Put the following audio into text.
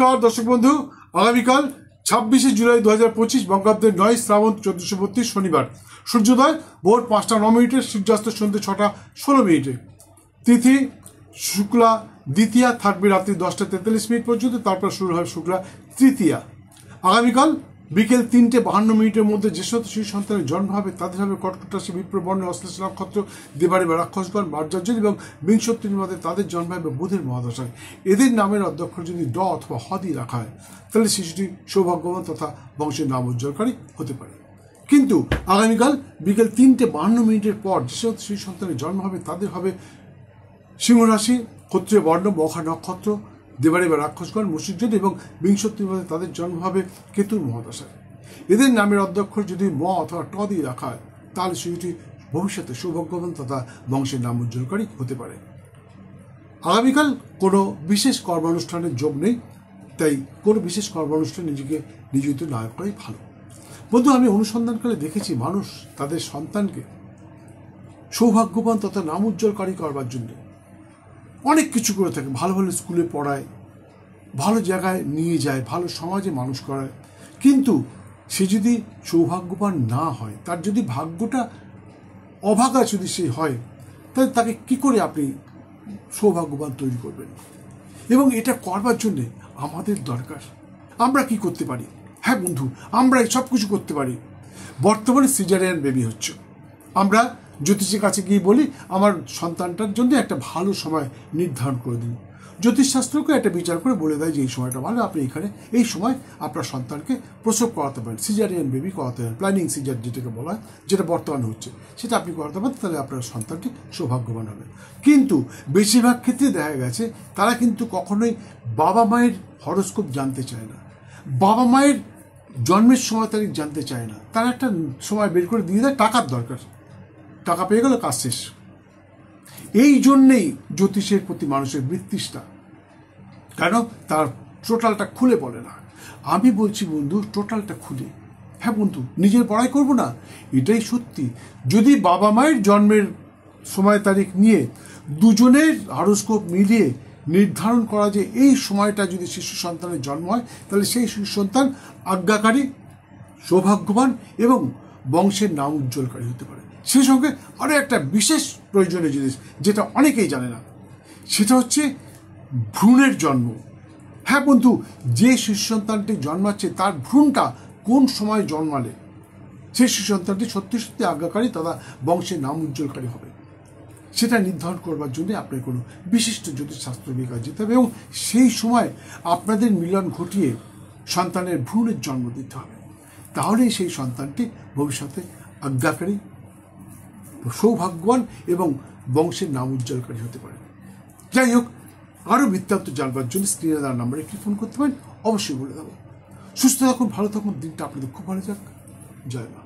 নমস্কার দর্শক বন্ধু, আগামীকাল 26শে জুলাই 2025 বঙ্গাব্দের 9 শ্রাবণ 1432 শনিবার। সূর্যোদয় ভোর 5টা 9 মিনিটে, সূর্যাস্ত সন্ধ্যে 6টা 16 মিনিটে। তিথি শুক্লা দ্বিতীয়া, থাকবে রাত্রি 10টা 43 মিনিট পর্যন্ত, তারপর শুরু হয় শুক্লা তৃতীয়া। আগামীকাল বিকেল 3টে 52 মিনিটের মধ্যে যে সমস্ত শিশু সন্তানের জন্ম হবে তাদের হবে কর্কট রাশি, বিপ্রবর্ণ, অশ্লেষা নক্ষত্র, দেবাড়ি বা রাক্ষসগণ, মার্জার্য, এবং বিংশতির মধ্যে তাদের জন্ম হবে বুধের মহাদশায়। এদের নামের অধ্যক্ষর যদি ড অথবা হ দিয়ে রাখা হয় তাহলে শিশুটি সৌভাগ্যবান তথা বংশের নাম উজ্জ্বলকারী হতে পারে। কিন্তু আগামীকাল বিকেল 3টে 52 মিনিটের পর যে সমস্ত শিশু সন্তানের জন্ম হবে তাদের হবে সিংহ রাশি, ক্ষত্রিয় বর্ণ, মখা নক্ষত্র, দেবাড়ি বা রাক্ষসগণ, মুশিকজন, এবং বিংশতির মধ্যে তাদের জন্ম হবে কেতুর মহাদশায়। এদের নামের অধ্যক্ষর যদি ম অথবা ট দিয়ে রাখা হয় তাহলে শিশুটি ভবিষ্যতে সৌভাগ্যবান তথা বংশের নাম উজ্জ্বলকারী হতে পারে। আগামীকাল কোনো বিশেষ কর্মানুষ্ঠানের যোগ নেই, তাই কোনো বিশেষ কর্মানুষ্ঠানে নিজেকে নিয়োজিত না করাই ভালো। বন্ধু, আমি অনুসন্ধানকালে দেখেছি মানুষ তাদের সন্তানকে সৌভাগ্যবান তথা নাম উজ্জ্বলকারী করবার জন্য অনেক কিছু করে থাকে। ভালো ভালো স্কুলে পড়ায়, ভালো জায়গায় নিয়ে যায়, ভালো সমাজে মানুষ করায়। কিন্তু সে যদি সৌভাগ্যবান না হয়, তার যদি ভাগ্যটা অভাগা যদি সে হয়, তাহলে তাকে কি করে আপনি সৌভাগ্যবান তৈরি করবেন? এবং এটা করবার জন্যে আমাদের দরকার। আমরা কি করতে পারি? হ্যাঁ বন্ধু, আমরা সব কিছু করতে পারি। বর্তমানে সিজারিয়ান বেবি হচ্ছে। আমরা জ্যোতিষের কাছে গিয়ে বলি আমার সন্তানটার জন্য একটা ভালো সময় নির্ধারণ করে দিন। জ্যোতিষশাস্ত্রকে একটা বিচার করে বলে দেয় যে এই সময়টা ভালো, আপনি এখানে এই সময় আপনার সন্তানকে প্রসব করাতে পারেন, সিজারিয়ান বেবি করাতে পারেন, প্ল্যানিং সিজার যেটাকে বলা হয়, যেটা বর্তমানে হচ্ছে, সেটা আপনি করাতে পারেন। তাহলে আপনার সন্তানটি সৌভাগ্যবান হবে। কিন্তু বেশিরভাগ ক্ষেত্রে দেখা গেছে তারা কিন্তু কখনোই বাবা মায়ের হরোস্কোপ জানতে চায় না, বাবা মায়ের জন্মের সময় তারিখ জানতে চায় না। তারা একটা সময় বের করে দিয়ে দেয়, টাকার দরকার, টাকা পেয়ে গেল, কাজ শেষ। এই জন্যেই জ্যোতিষের প্রতি মানুষের বিতৃষ্ণা, কেন তার টোটালটা খুলে বলে না। আমি বলছি বন্ধু, টোটালটা খুলে। হ্যাঁ বন্ধু, নিজের পড়াই করব না, এটাই সত্যি। যদি বাবা মায়ের জন্মের সময় তারিখ নিয়ে দুজনের হরোস্কোপ মিলিয়ে নির্ধারণ করা যে এই সময়টা যদি শিশু সন্তানের জন্ম হয় তাহলে সেই শিশু সন্তান আজ্ঞাকারী, সৌভাগ্যবান এবং বংশের নাম উজ্জ্বলকারী হতে পারে। সেই সঙ্গে আরও একটা বিশেষ প্রয়োজনীয় জিনিস যেটা অনেকেই জানে না, সেটা হচ্ছে ভ্রূণের জন্ম। হ্যাঁ বন্ধু, যে শিশু সন্তানটি জন্মাচ্ছে তার ভ্রূণটা কোন সময় জন্মালে সেই শিশু সন্তানটি সত্যি সত্যি আজ্ঞাকারী তথা বংশের নাম উজ্জ্বলকারী হবে, সেটা নির্ধারণ করবার জন্য আপনার কোনো বিশিষ্ট জ্যোতিষশাস্ত্রবিদ কাছে যেতে হবে এবং সেই সময় আপনাদের মিলন ঘটিয়ে সন্তানের ভ্রূণের জন্ম দিতে হবে। তাহলেই সেই সন্তানটি ভবিষ্যতে আজ্ঞাকারী, সৌভাগ্যবান এবং বংশের নাম উজ্জ্বলকারী হতে পারে। যাই হোক, আরও বৃত্তান্ত জানবার জন্য স্ক্রিনে দেওয়ার নাম্বারে একটি ফোন করতে পারেন, অবশ্যই বলে দেবো। সুস্থ থাকুন, ভালো থাকুন, দিনটা আপনাদের খুব ভালো যাক। জয় মা।